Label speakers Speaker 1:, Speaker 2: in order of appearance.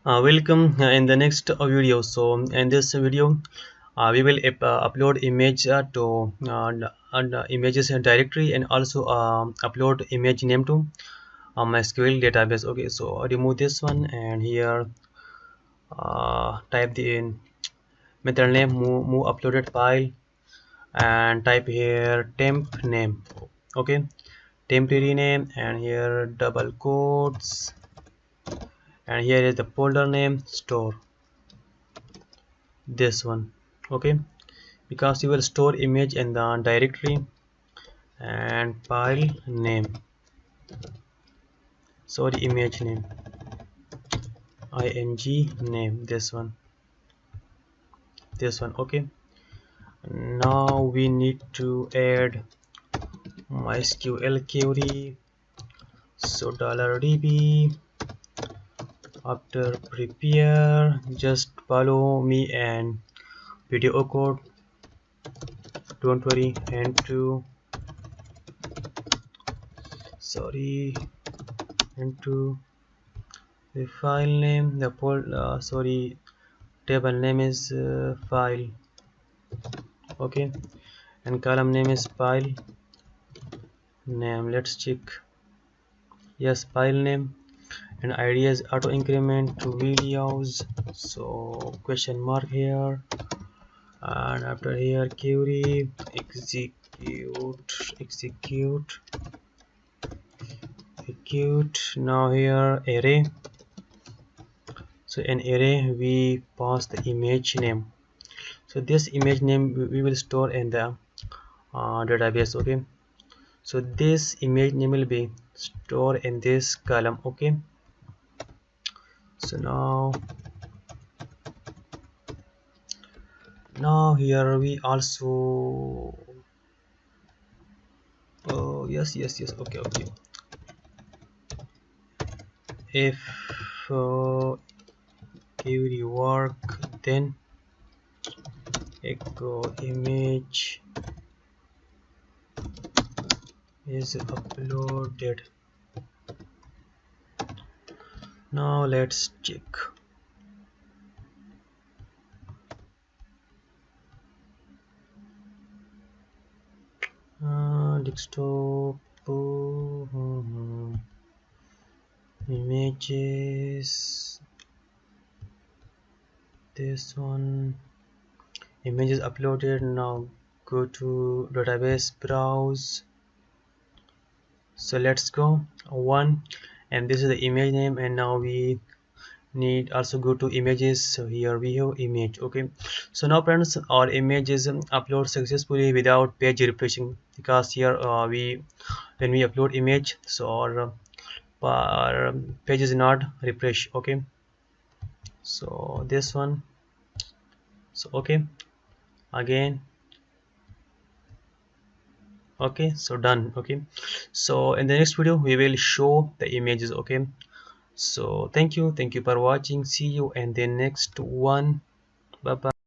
Speaker 1: Welcome in the next video. So in this video, we will upload image to images directory and also upload image name to MySQL database. Okay, so remove this one and here type the method name move uploaded file and type here temp name. Okay, temporary name and here double quotes and here is the folder name store this one. Okay, because you will store image in the directory and file name, sorry, image name ing name this one. Okay, now we need to add MySQL query. So $db after prepare, just follow me and video code, don't worry, and to sorry and to the file name, the sorry, table name is file. Okay, and column name is file name. Let's check. Yes, file name, and id is auto increment to videos, so question mark here, and after here query execute. Now here array, so in array we pass the image name. So this image name we will store in the database. Okay, so this image name will be stored in this column. Okay, so now here we also yes, okay, if query work, then echo image is uploaded. Now let's check. Desktop images, this one, images uploaded. Now go to database, browse. So let's go one, and this is the image name, and now we need also go to images. So here we have image. Okay, so now friends, our image is upload successfully without page refreshing, because here when we upload image, so our page is not refresh. Okay, so this one, so okay, again, okay, so done. Okay, so in the next video we will show the images. Okay, so thank you for watching. See you in the next one. Bye bye.